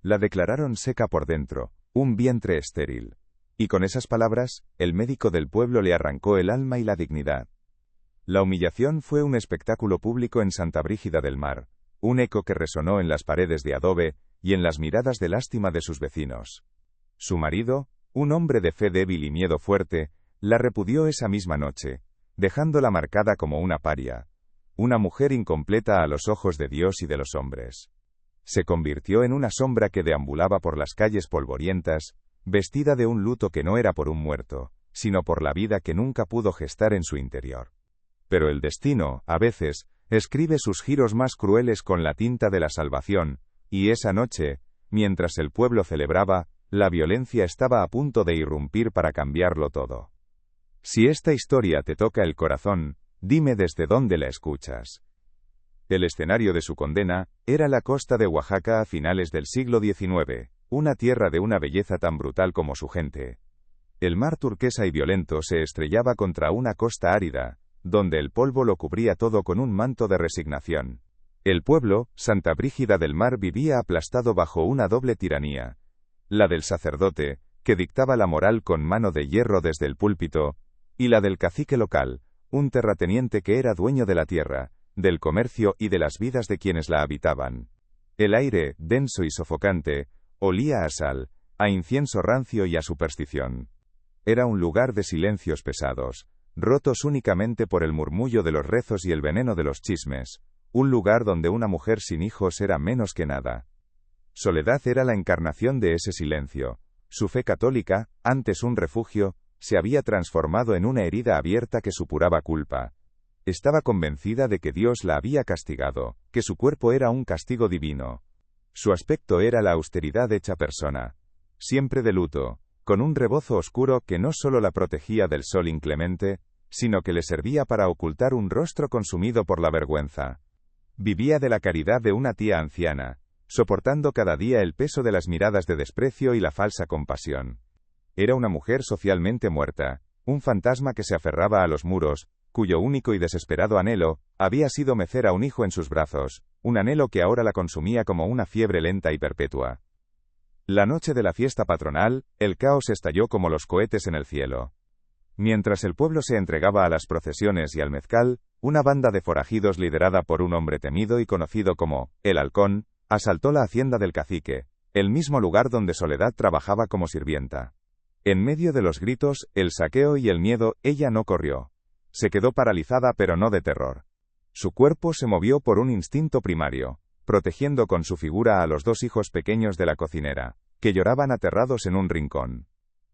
La declararon seca por dentro, un vientre estéril. Y con esas palabras, el médico del pueblo le arrancó el alma y la dignidad. La humillación fue un espectáculo público en Santa Brígida del Mar, un eco que resonó en las paredes de adobe y en las miradas de lástima de sus vecinos. Su marido, un hombre de fe débil y miedo fuerte, la repudió esa misma noche, dejándola marcada como una paria, una mujer incompleta a los ojos de Dios y de los hombres. Se convirtió en una sombra que deambulaba por las calles polvorientas, vestida de un luto que no era por un muerto, sino por la vida que nunca pudo gestar en su interior. Pero el destino, a veces, escribe sus giros más crueles con la tinta de la salvación, y esa noche, mientras el pueblo celebraba, la violencia estaba a punto de irrumpir para cambiarlo todo. Si esta historia te toca el corazón, dime desde dónde la escuchas. El escenario de su condena era la costa de Oaxaca a finales del siglo XIX, una tierra de una belleza tan brutal como su gente. El mar turquesa y violento se estrellaba contra una costa árida, donde el polvo lo cubría todo con un manto de resignación. El pueblo, Santa Brígida del Mar, vivía aplastado bajo una doble tiranía. La del sacerdote, que dictaba la moral con mano de hierro desde el púlpito, y la del cacique local, un terrateniente que era dueño de la tierra, del comercio y de las vidas de quienes la habitaban. El aire, denso y sofocante, olía a sal, a incienso rancio y a superstición. Era un lugar de silencios pesados, rotos únicamente por el murmullo de los rezos y el veneno de los chismes, un lugar donde una mujer sin hijos era menos que nada. Soledad era la encarnación de ese silencio. Su fe católica, antes un refugio, se había transformado en una herida abierta que supuraba culpa. Estaba convencida de que Dios la había castigado, que su cuerpo era un castigo divino. Su aspecto era la austeridad hecha persona. Siempre de luto, con un rebozo oscuro que no solo la protegía del sol inclemente, sino que le servía para ocultar un rostro consumido por la vergüenza. Vivía de la caridad de una tía anciana, soportando cada día el peso de las miradas de desprecio y la falsa compasión. Era una mujer socialmente muerta, un fantasma que se aferraba a los muros, cuyo único y desesperado anhelo había sido mecer a un hijo en sus brazos, un anhelo que ahora la consumía como una fiebre lenta y perpetua. La noche de la fiesta patronal, el caos estalló como los cohetes en el cielo. Mientras el pueblo se entregaba a las procesiones y al mezcal, una banda de forajidos liderada por un hombre temido y conocido como el Halcón, asaltó la hacienda del cacique, el mismo lugar donde Soledad trabajaba como sirvienta. En medio de los gritos, el saqueo y el miedo, ella no corrió. Se quedó paralizada pero no de terror. Su cuerpo se movió por un instinto primario, protegiendo con su figura a los dos hijos pequeños de la cocinera, que lloraban aterrados en un rincón.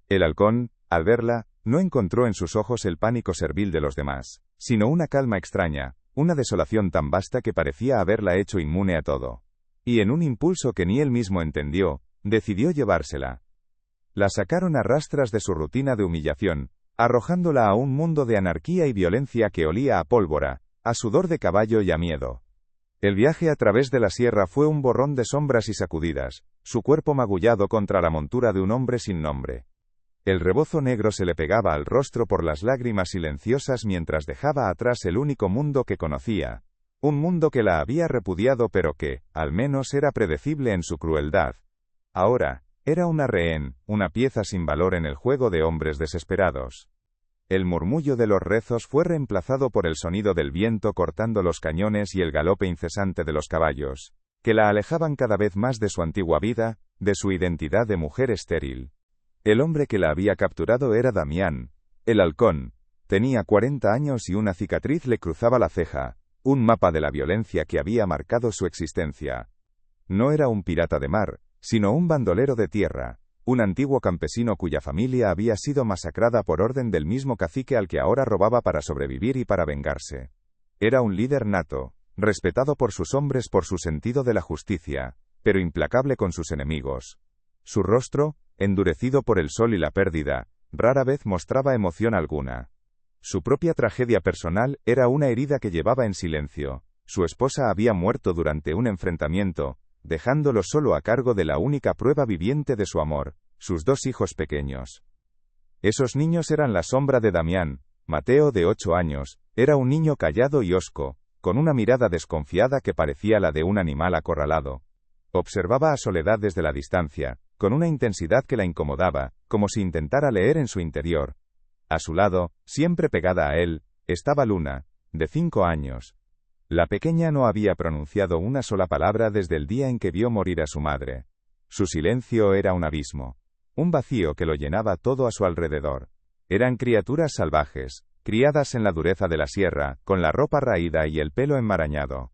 El Halcón, al verla, no encontró en sus ojos el pánico servil de los demás, sino una calma extraña, una desolación tan vasta que parecía haberla hecho inmune a todo. Y en un impulso que ni él mismo entendió, decidió llevársela. La sacaron a rastras de su rutina de humillación, arrojándola a un mundo de anarquía y violencia que olía a pólvora, a sudor de caballo y a miedo. El viaje a través de la sierra fue un borrón de sombras y sacudidas, su cuerpo magullado contra la montura de un hombre sin nombre. El rebozo negro se le pegaba al rostro por las lágrimas silenciosas mientras dejaba atrás el único mundo que conocía. Un mundo que la había repudiado pero que, al menos era predecible en su crueldad. Ahora, era una rehén, una pieza sin valor en el juego de hombres desesperados. El murmullo de los rezos fue reemplazado por el sonido del viento cortando los cañones y el galope incesante de los caballos, que la alejaban cada vez más de su antigua vida, de su identidad de mujer estéril. El hombre que la había capturado era Damián, el Halcón. Tenía 40 años y una cicatriz le cruzaba la ceja, un mapa de la violencia que había marcado su existencia. No era un pirata de mar, sino un bandolero de tierra, un antiguo campesino cuya familia había sido masacrada por orden del mismo cacique al que ahora robaba para sobrevivir y para vengarse. Era un líder nato, respetado por sus hombres por su sentido de la justicia, pero implacable con sus enemigos. Su rostro, endurecido por el sol y la pérdida, rara vez mostraba emoción alguna. Su propia tragedia personal era una herida que llevaba en silencio. Su esposa había muerto durante un enfrentamiento, dejándolo solo a cargo de la única prueba viviente de su amor, sus dos hijos pequeños. Esos niños eran la sombra de Damián. Mateo, de 8 años, era un niño callado y hosco, con una mirada desconfiada que parecía la de un animal acorralado. Observaba a Soledad desde la distancia, con una intensidad que la incomodaba, como si intentara leer en su interior. A su lado, siempre pegada a él, estaba Luna, de 5 años. La pequeña no había pronunciado una sola palabra desde el día en que vio morir a su madre. Su silencio era un abismo, un vacío que lo llenaba todo a su alrededor. Eran criaturas salvajes, criadas en la dureza de la sierra, con la ropa raída y el pelo enmarañado.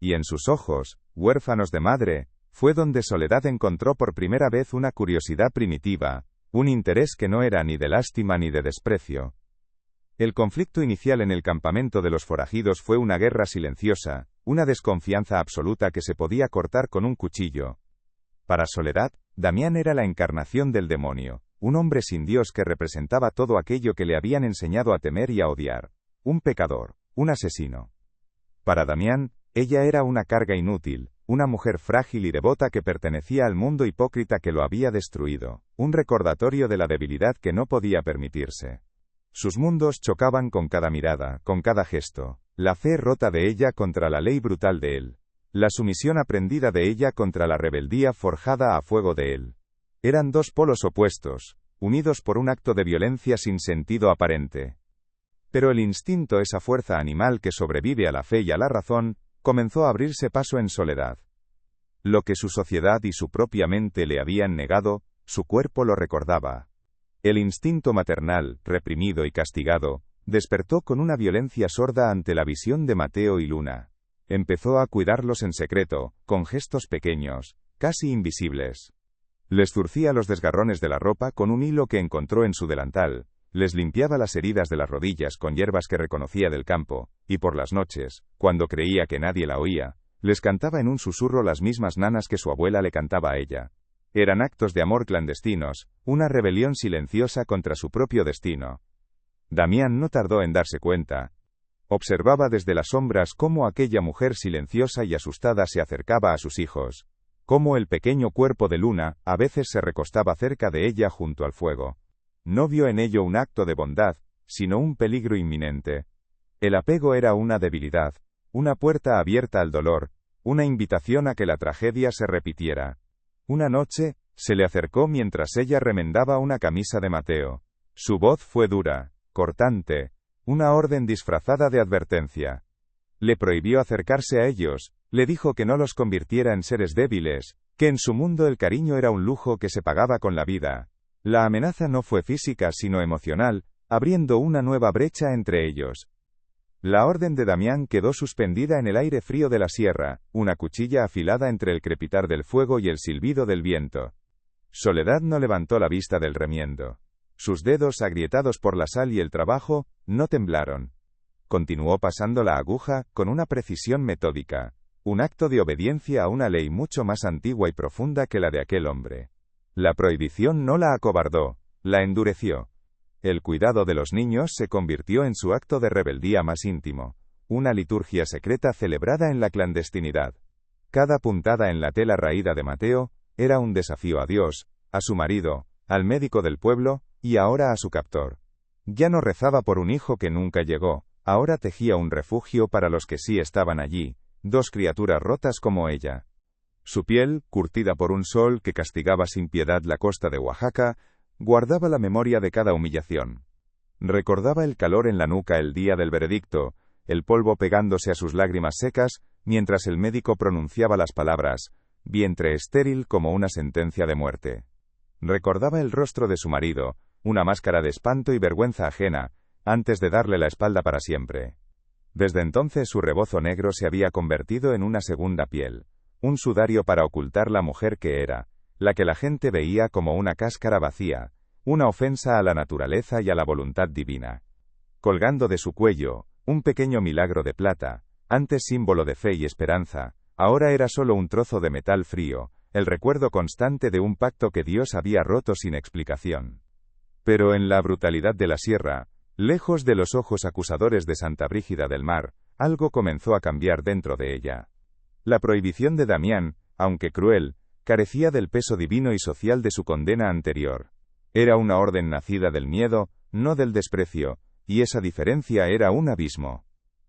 Y en sus ojos, huérfanos de madre, fue donde Soledad encontró por primera vez una curiosidad primitiva, un interés que no era ni de lástima ni de desprecio. El conflicto inicial en el campamento de los forajidos fue una guerra silenciosa, una desconfianza absoluta que se podía cortar con un cuchillo. Para Soledad, Damián era la encarnación del demonio, un hombre sin Dios que representaba todo aquello que le habían enseñado a temer y a odiar. Un pecador, un asesino. Para Damián, ella era una carga inútil, una mujer frágil y devota que pertenecía al mundo hipócrita que lo había destruido, un recordatorio de la debilidad que no podía permitirse. Sus mundos chocaban con cada mirada, con cada gesto, la fe rota de ella contra la ley brutal de él, la sumisión aprendida de ella contra la rebeldía forjada a fuego de él. Eran dos polos opuestos, unidos por un acto de violencia sin sentido aparente. Pero el instinto, esa fuerza animal que sobrevive a la fe y a la razón, comenzó a abrirse paso en Soledad. Lo que su sociedad y su propia mente le habían negado, su cuerpo lo recordaba. El instinto maternal, reprimido y castigado, despertó con una violencia sorda ante la visión de Mateo y Luna. Empezó a cuidarlos en secreto, con gestos pequeños, casi invisibles. Les zurcía los desgarrones de la ropa con un hilo que encontró en su delantal, les limpiaba las heridas de las rodillas con hierbas que reconocía del campo, y por las noches, cuando creía que nadie la oía, les cantaba en un susurro las mismas nanas que su abuela le cantaba a ella. Eran actos de amor clandestinos, una rebelión silenciosa contra su propio destino. Damián no tardó en darse cuenta. Observaba desde las sombras cómo aquella mujer silenciosa y asustada se acercaba a sus hijos, cómo el pequeño cuerpo de Luna a veces se recostaba cerca de ella junto al fuego. No vio en ello un acto de bondad, sino un peligro inminente. El apego era una debilidad, una puerta abierta al dolor, una invitación a que la tragedia se repitiera. Una noche, se le acercó mientras ella remendaba una camisa de Mateo. Su voz fue dura, cortante, una orden disfrazada de advertencia. Le prohibió acercarse a ellos, le dijo que no los convirtiera en seres débiles, que en su mundo el cariño era un lujo que se pagaba con la vida. La amenaza no fue física sino emocional, abriendo una nueva brecha entre ellos. La orden de Damián quedó suspendida en el aire frío de la sierra, una cuchilla afilada entre el crepitar del fuego y el silbido del viento. Soledad no levantó la vista del remiendo. Sus dedos, agrietados por la sal y el trabajo, no temblaron. Continuó pasando la aguja, con una precisión metódica, un acto de obediencia a una ley mucho más antigua y profunda que la de aquel hombre. La prohibición no la acobardó, la endureció. El cuidado de los niños se convirtió en su acto de rebeldía más íntimo, una liturgia secreta celebrada en la clandestinidad. Cada puntada en la tela raída de Mateo era un desafío a Dios, a su marido, al médico del pueblo, y ahora a su captor. Ya no rezaba por un hijo que nunca llegó, ahora tejía un refugio para los que sí estaban allí, dos criaturas rotas como ella. Su piel, curtida por un sol que castigaba sin piedad la costa de Oaxaca, guardaba la memoria de cada humillación. Recordaba el calor en la nuca el día del veredicto, el polvo pegándose a sus lágrimas secas, mientras el médico pronunciaba las palabras, vientre estéril como una sentencia de muerte. Recordaba el rostro de su marido, una máscara de espanto y vergüenza ajena, antes de darle la espalda para siempre. Desde entonces su rebozo negro se había convertido en una segunda piel, un sudario para ocultar la mujer que era, la que la gente veía como una cáscara vacía, una ofensa a la naturaleza y a la voluntad divina. Colgando de su cuello, un pequeño milagro de plata, antes símbolo de fe y esperanza, ahora era solo un trozo de metal frío, el recuerdo constante de un pacto que Dios había roto sin explicación. Pero en la brutalidad de la sierra, lejos de los ojos acusadores de Santa Brígida del Mar, algo comenzó a cambiar dentro de ella. La prohibición de Damián, aunque cruel, carecía del peso divino y social de su condena anterior. Era una orden nacida del miedo, no del desprecio, y esa diferencia era un abismo.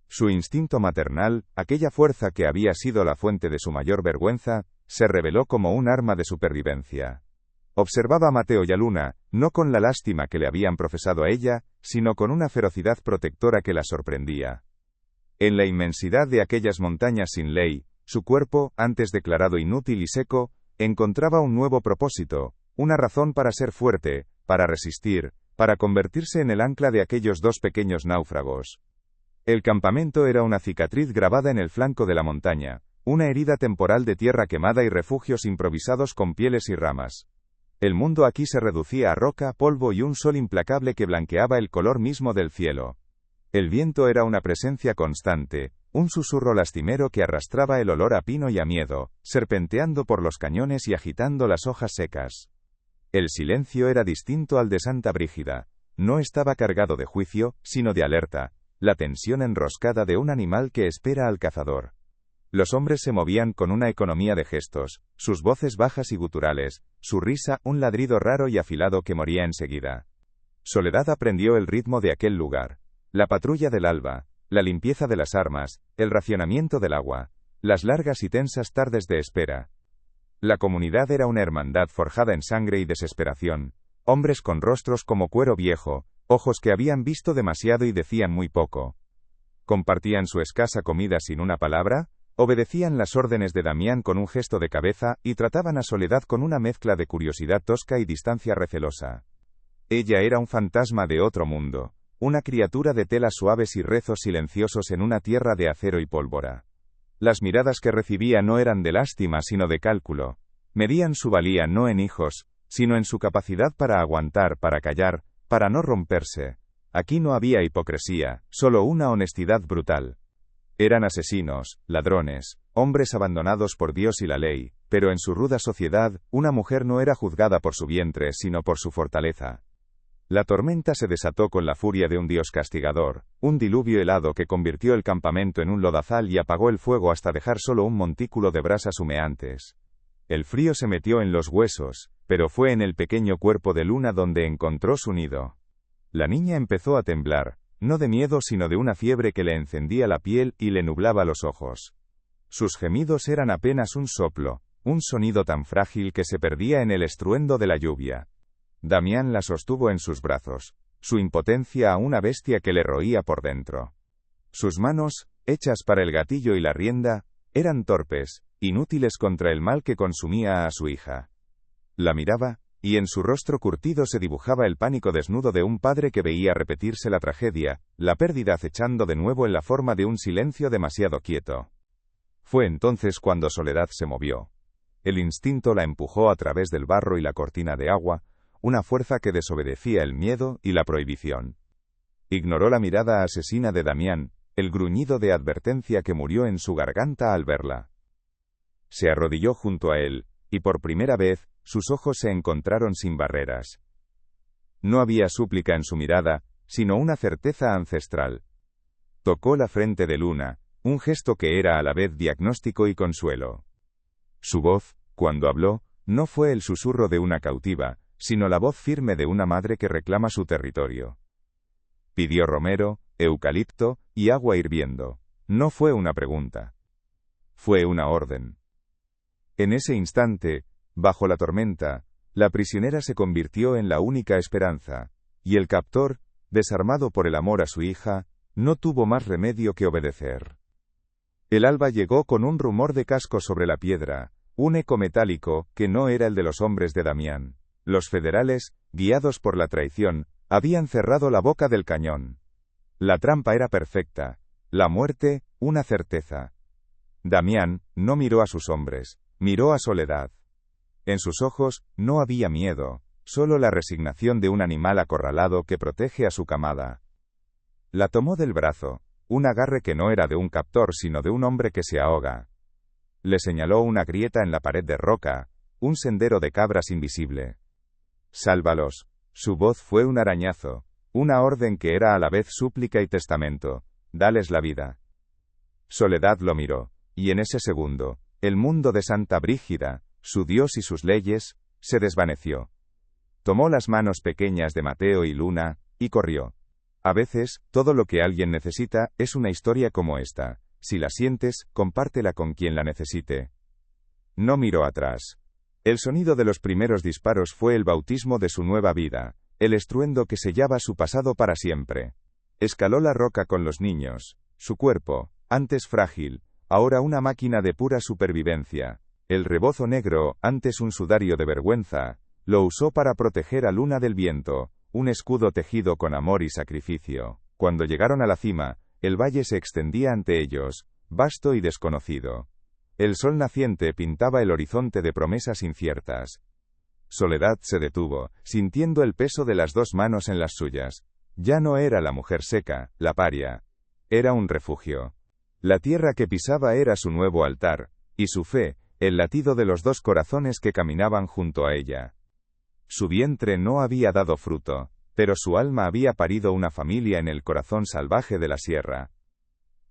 Su instinto maternal, aquella fuerza que había sido la fuente de su mayor vergüenza, se reveló como un arma de supervivencia. Observaba a Mateo y a Luna, no con la lástima que le habían profesado a ella, sino con una ferocidad protectora que la sorprendía. En la inmensidad de aquellas montañas sin ley, su cuerpo, antes declarado inútil y seco, encontraba un nuevo propósito, una razón para ser fuerte, para resistir, para convertirse en el ancla de aquellos dos pequeños náufragos. El campamento era una cicatriz grabada en el flanco de la montaña, una herida temporal de tierra quemada y refugios improvisados con pieles y ramas. El mundo aquí se reducía a roca, polvo y un sol implacable que blanqueaba el color mismo del cielo. El viento era una presencia constante, un susurro lastimero que arrastraba el olor a pino y a miedo, serpenteando por los cañones y agitando las hojas secas. El silencio era distinto al de Santa Brígida. No estaba cargado de juicio, sino de alerta, la tensión enroscada de un animal que espera al cazador. Los hombres se movían con una economía de gestos, sus voces bajas y guturales, su risa un ladrido raro y afilado que moría enseguida. Soledad aprendió el ritmo de aquel lugar. La patrulla del alba, la limpieza de las armas, el racionamiento del agua, las largas y tensas tardes de espera. La comunidad era una hermandad forjada en sangre y desesperación, hombres con rostros como cuero viejo, ojos que habían visto demasiado y decían muy poco. Compartían su escasa comida sin una palabra, obedecían las órdenes de Damián con un gesto de cabeza y trataban a Soledad con una mezcla de curiosidad tosca y distancia recelosa. Ella era un fantasma de otro mundo, una criatura de telas suaves y rezos silenciosos en una tierra de acero y pólvora. Las miradas que recibía no eran de lástima sino de cálculo, medían su valía no en hijos, sino en su capacidad para aguantar, para callar, para no romperse. Aquí no había hipocresía, solo una honestidad brutal. Eran asesinos, ladrones, hombres abandonados por Dios y la ley, pero en su ruda sociedad, una mujer no era juzgada por su vientre sino por su fortaleza. La tormenta se desató con la furia de un dios castigador, un diluvio helado que convirtió el campamento en un lodazal y apagó el fuego hasta dejar solo un montículo de brasas humeantes. El frío se metió en los huesos, pero fue en el pequeño cuerpo de Luna donde encontró su nido. La niña empezó a temblar, no de miedo sino de una fiebre que le encendía la piel y le nublaba los ojos. Sus gemidos eran apenas un soplo, un sonido tan frágil que se perdía en el estruendo de la lluvia. Damián la sostuvo en sus brazos, su impotencia a una bestia que le roía por dentro. Sus manos, hechas para el gatillo y la rienda, eran torpes, inútiles contra el mal que consumía a su hija. La miraba, y en su rostro curtido se dibujaba el pánico desnudo de un padre que veía repetirse la tragedia, la pérdida acechando de nuevo en la forma de un silencio demasiado quieto. Fue entonces cuando Soledad se movió. El instinto la empujó a través del barro y la cortina de agua, una fuerza que desobedecía el miedo y la prohibición. Ignoró la mirada asesina de Damián, el gruñido de advertencia que murió en su garganta al verla. Se arrodilló junto a él, y por primera vez, sus ojos se encontraron sin barreras. No había súplica en su mirada, sino una certeza ancestral. Tocó la frente de Luna, un gesto que era a la vez diagnóstico y consuelo. Su voz, cuando habló, no fue el susurro de una cautiva, sino la voz firme de una madre que reclama su territorio. Pidió romero, eucalipto y agua hirviendo. No fue una pregunta. Fue una orden. En ese instante, bajo la tormenta, la prisionera se convirtió en la única esperanza, y el captor, desarmado por el amor a su hija, no tuvo más remedio que obedecer. El alba llegó con un rumor de casco sobre la piedra, un eco metálico que no era el de los hombres de Damián. Los federales, guiados por la traición, habían cerrado la boca del cañón. La trampa era perfecta, la muerte, una certeza. Damián no miró a sus hombres, miró a Soledad. En sus ojos no había miedo, solo la resignación de un animal acorralado que protege a su camada. La tomó del brazo, un agarre que no era de un captor sino de un hombre que se ahoga. Le señaló una grieta en la pared de roca, un sendero de cabras invisible. Sálvalos. Su voz fue un arañazo, una orden que era a la vez súplica y testamento. Dales la vida. Soledad lo miró, y en ese segundo, el mundo de Santa Brígida, su Dios y sus leyes, se desvaneció. Tomó las manos pequeñas de Mateo y Luna, y corrió. A veces, todo lo que alguien necesita, es una historia como esta. Si la sientes, compártela con quien la necesite. No miró atrás. El sonido de los primeros disparos fue el bautismo de su nueva vida, el estruendo que sellaba su pasado para siempre. Escaló la roca con los niños. Su cuerpo, antes frágil, ahora una máquina de pura supervivencia. El rebozo negro, antes un sudario de vergüenza, lo usó para proteger a Luna del viento, un escudo tejido con amor y sacrificio. Cuando llegaron a la cima, el valle se extendía ante ellos, vasto y desconocido. El sol naciente pintaba el horizonte de promesas inciertas. Soledad se detuvo, sintiendo el peso de las dos manos en las suyas. Ya no era la mujer seca, la paria. Era un refugio. La tierra que pisaba era su nuevo altar, y su fe, el latido de los dos corazones que caminaban junto a ella. Su vientre no había dado fruto, pero su alma había parido una familia en el corazón salvaje de la sierra.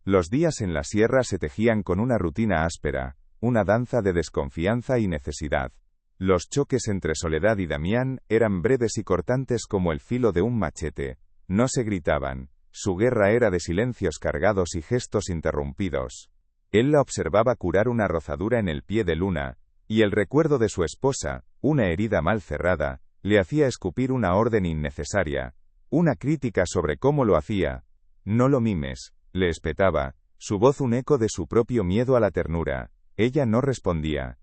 Los días en la sierra se tejían con una rutina áspera, una danza de desconfianza y necesidad. Los choques entre Soledad y Damián eran breves y cortantes como el filo de un machete. No se gritaban, su guerra era de silencios cargados y gestos interrumpidos. Él la observaba curar una rozadura en el pie de Luna, y el recuerdo de su esposa, una herida mal cerrada, le hacía escupir una orden innecesaria, una crítica sobre cómo lo hacía. No lo mimes, le espetaba, su voz un eco de su propio miedo a la ternura. Ella no respondía.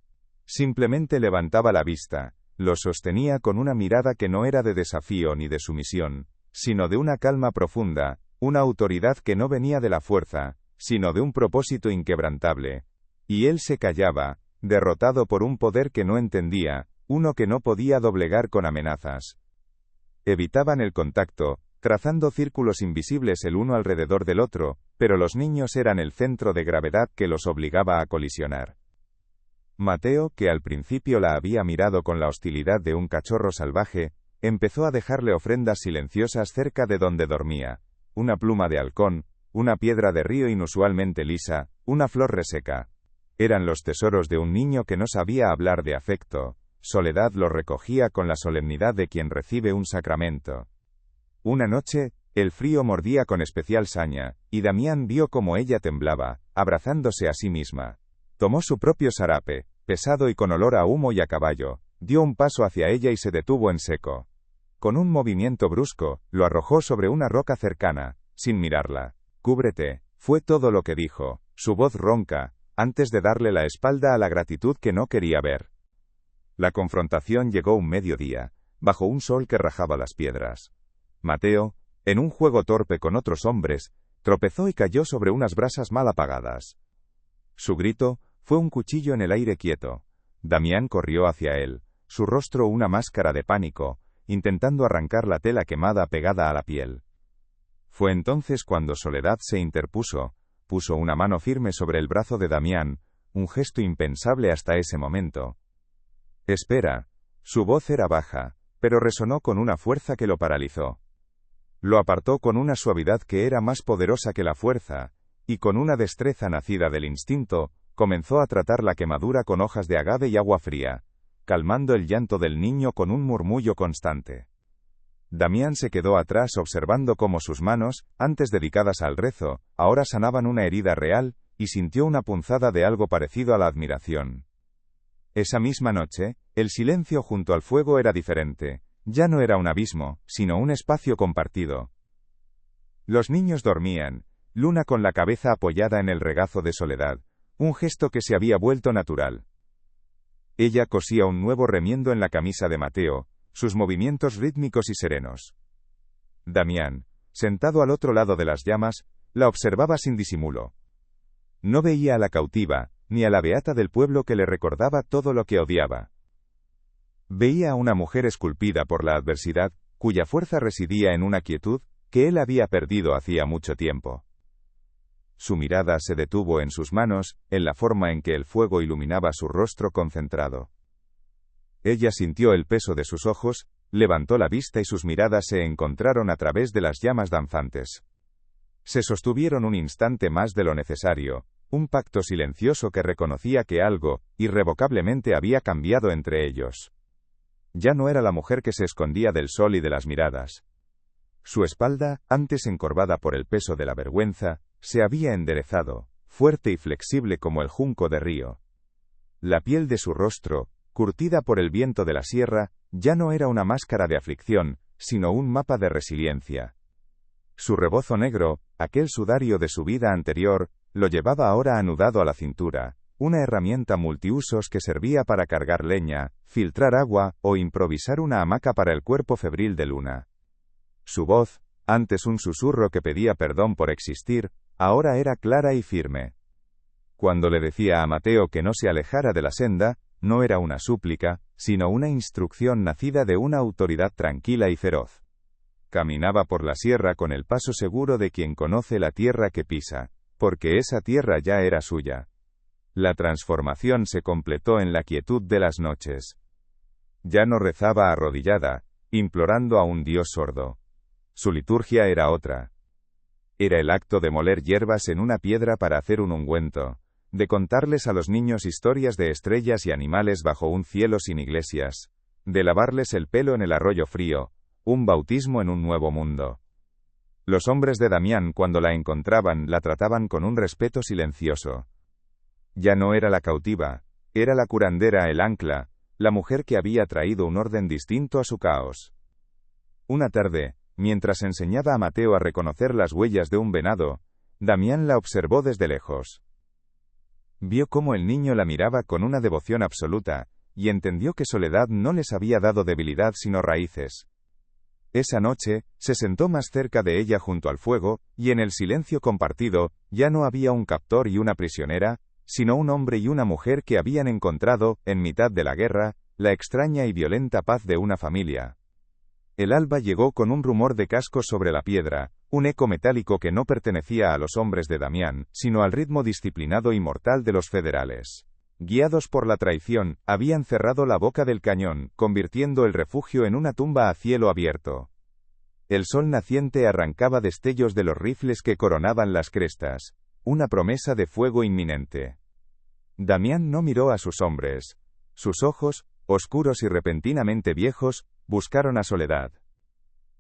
Simplemente levantaba la vista, lo sostenía con una mirada que no era de desafío ni de sumisión, sino de una calma profunda, una autoridad que no venía de la fuerza, sino de un propósito inquebrantable. Y él se callaba, derrotado por un poder que no entendía, uno que no podía doblegar con amenazas. Evitaban el contacto, trazando círculos invisibles el uno alrededor del otro, pero los niños eran el centro de gravedad que los obligaba a colisionar. Mateo, que al principio la había mirado con la hostilidad de un cachorro salvaje, empezó a dejarle ofrendas silenciosas cerca de donde dormía. Una pluma de halcón, una piedra de río inusualmente lisa, una flor reseca. Eran los tesoros de un niño que no sabía hablar de afecto. Soledad los recogía con la solemnidad de quien recibe un sacramento. Una noche, el frío mordía con especial saña, y Damián vio cómo ella temblaba, abrazándose a sí misma. Tomó su propio sarape, pesado y con olor a humo y a caballo, dio un paso hacia ella y se detuvo en seco. Con un movimiento brusco, lo arrojó sobre una roca cercana, sin mirarla. «Cúbrete», fue todo lo que dijo, su voz ronca, antes de darle la espalda a la gratitud que no quería ver. La confrontación llegó un mediodía, bajo un sol que rajaba las piedras. Mateo, en un juego torpe con otros hombres, tropezó y cayó sobre unas brasas mal apagadas. Su grito fue un cuchillo en el aire quieto. Damián corrió hacia él, su rostro una máscara de pánico, intentando arrancar la tela quemada pegada a la piel. Fue entonces cuando Soledad se interpuso, puso una mano firme sobre el brazo de Damián, un gesto impensable hasta ese momento. «Espera». Su voz era baja, pero resonó con una fuerza que lo paralizó. Lo apartó con una suavidad que era más poderosa que la fuerza, y con una destreza nacida del instinto, comenzó a tratar la quemadura con hojas de agave y agua fría, calmando el llanto del niño con un murmullo constante. Damián se quedó atrás observando cómo sus manos, antes dedicadas al rezo, ahora sanaban una herida real, y sintió una punzada de algo parecido a la admiración. Esa misma noche, el silencio junto al fuego era diferente, ya no era un abismo, sino un espacio compartido. Los niños dormían, Luna con la cabeza apoyada en el regazo de Soledad, un gesto que se había vuelto natural. Ella cosía un nuevo remiendo en la camisa de Mateo, sus movimientos rítmicos y serenos. Damián, sentado al otro lado de las llamas, la observaba sin disimulo. No veía a la cautiva, ni a la beata del pueblo que le recordaba todo lo que odiaba. Veía a una mujer esculpida por la adversidad, cuya fuerza residía en una quietud que él había perdido hacía mucho tiempo. Su mirada se detuvo en sus manos, en la forma en que el fuego iluminaba su rostro concentrado. Ella sintió el peso de sus ojos, levantó la vista y sus miradas se encontraron a través de las llamas danzantes. Se sostuvieron un instante más de lo necesario, un pacto silencioso que reconocía que algo, irrevocablemente había cambiado entre ellos. Ya no era la mujer que se escondía del sol y de las miradas. Su espalda, antes encorvada por el peso de la vergüenza, se había enderezado, fuerte y flexible como el junco de río. La piel de su rostro, curtida por el viento de la sierra, ya no era una máscara de aflicción, sino un mapa de resiliencia. Su rebozo negro, aquel sudario de su vida anterior, lo llevaba ahora anudado a la cintura, una herramienta multiusos que servía para cargar leña, filtrar agua o improvisar una hamaca para el cuerpo febril de Luna. Su voz, antes un susurro que pedía perdón por existir, ahora era clara y firme. Cuando le decía a Mateo que no se alejara de la senda, no era una súplica, sino una instrucción nacida de una autoridad tranquila y feroz. Caminaba por la sierra con el paso seguro de quien conoce la tierra que pisa, porque esa tierra ya era suya. La transformación se completó en la quietud de las noches. Ya no rezaba arrodillada, implorando a un Dios sordo. Su liturgia era otra. Era el acto de moler hierbas en una piedra para hacer un ungüento, de contarles a los niños historias de estrellas y animales bajo un cielo sin iglesias, de lavarles el pelo en el arroyo frío, un bautismo en un nuevo mundo. Los hombres de Damián, cuando la encontraban, la trataban con un respeto silencioso. Ya no era la cautiva, era la curandera, el ancla, la mujer que había traído un orden distinto a su caos. Una tarde, mientras enseñaba a Mateo a reconocer las huellas de un venado, Damián la observó desde lejos. Vio cómo el niño la miraba con una devoción absoluta, y entendió que Soledad no les había dado debilidad sino raíces. Esa noche, se sentó más cerca de ella junto al fuego, y en el silencio compartido, ya no había un captor y una prisionera, sino un hombre y una mujer que habían encontrado, en mitad de la guerra, la extraña y violenta paz de una familia. El alba llegó con un rumor de cascos sobre la piedra, un eco metálico que no pertenecía a los hombres de Damián, sino al ritmo disciplinado y mortal de los federales. Guiados por la traición, habían cerrado la boca del cañón, convirtiendo el refugio en una tumba a cielo abierto. El sol naciente arrancaba destellos de los rifles que coronaban las crestas, una promesa de fuego inminente. Damián no miró a sus hombres. Sus ojos, oscuros y repentinamente viejos, buscaron a Soledad.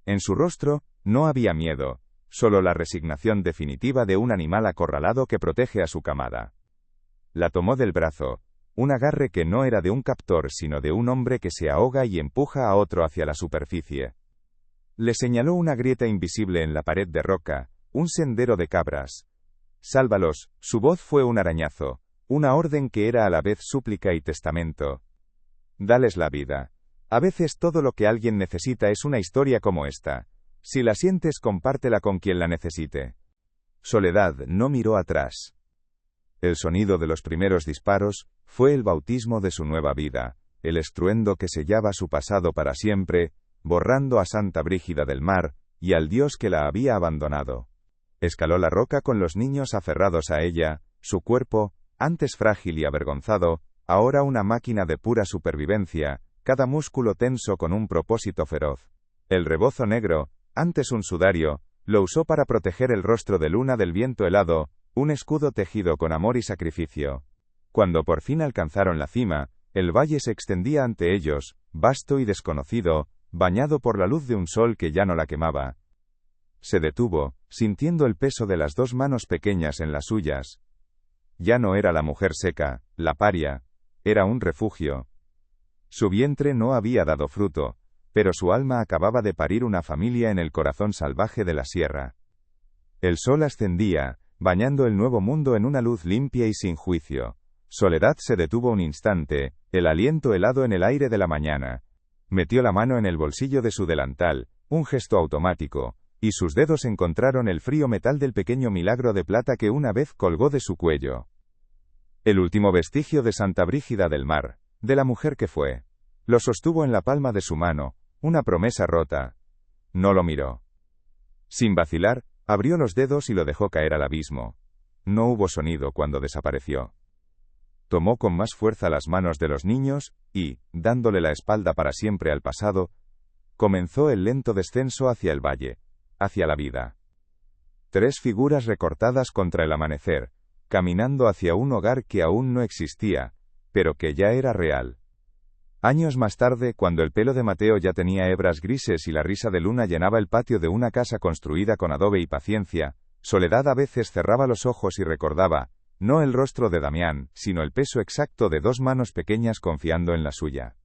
En su rostro, no había miedo, solo la resignación definitiva de un animal acorralado que protege a su camada. La tomó del brazo, un agarre que no era de un captor sino de un hombre que se ahoga y empuja a otro hacia la superficie. Le señaló una grieta invisible en la pared de roca, un sendero de cabras. Sálvalos, su voz fue un arañazo, una orden que era a la vez súplica y testamento. Dales la vida. A veces todo lo que alguien necesita es una historia como esta. Si la sientes, compártela con quien la necesite. Soledad no miró atrás. El sonido de los primeros disparos fue el bautismo de su nueva vida, el estruendo que sellaba su pasado para siempre, borrando a Santa Brígida del mar, y al Dios que la había abandonado. Escaló la roca con los niños aferrados a ella, su cuerpo, antes frágil y avergonzado, ahora una máquina de pura supervivencia, cada músculo tenso con un propósito feroz. El rebozo negro, antes un sudario, lo usó para proteger el rostro de Luna del viento helado, un escudo tejido con amor y sacrificio. Cuando por fin alcanzaron la cima, el valle se extendía ante ellos, vasto y desconocido, bañado por la luz de un sol que ya no la quemaba. Se detuvo, sintiendo el peso de las dos manos pequeñas en las suyas. Ya no era la mujer seca, la paria, era un refugio. Su vientre no había dado fruto, pero su alma acababa de parir una familia en el corazón salvaje de la sierra. El sol ascendía, bañando el nuevo mundo en una luz limpia y sin juicio. Soledad se detuvo un instante, el aliento helado en el aire de la mañana. Metió la mano en el bolsillo de su delantal, un gesto automático, y sus dedos encontraron el frío metal del pequeño milagro de plata que una vez colgó de su cuello. El último vestigio de Santa Brígida del mar, de la mujer que fue. Lo sostuvo en la palma de su mano, una promesa rota. No lo miró. Sin vacilar, abrió los dedos y lo dejó caer al abismo. No hubo sonido cuando desapareció. Tomó con más fuerza las manos de los niños, y, dándole la espalda para siempre al pasado, comenzó el lento descenso hacia el valle, hacia la vida. 3 figuras recortadas contra el amanecer, caminando hacia un hogar que aún no existía, pero que ya era real. Años más tarde, cuando el pelo de Mateo ya tenía hebras grises y la risa de Luna llenaba el patio de una casa construida con adobe y paciencia, Soledad a veces cerraba los ojos y recordaba, No el rostro de Damián, sino el peso exacto de 2 manos pequeñas confiando en la suya.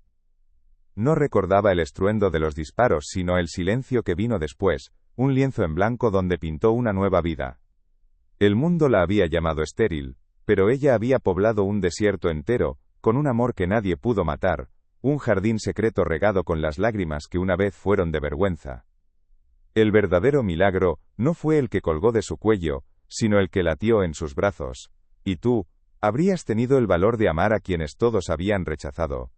No recordaba el estruendo de los disparos, sino el silencio que vino después, un lienzo en blanco donde pintó una nueva vida. El mundo la había llamado estéril, pero ella había poblado un desierto entero, con un amor que nadie pudo matar, un jardín secreto regado con las lágrimas que una vez fueron de vergüenza. El verdadero milagro no fue el que colgó de su cuello, sino el que latió en sus brazos. Y tú, habrías tenido el valor de amar a quienes todos habían rechazado,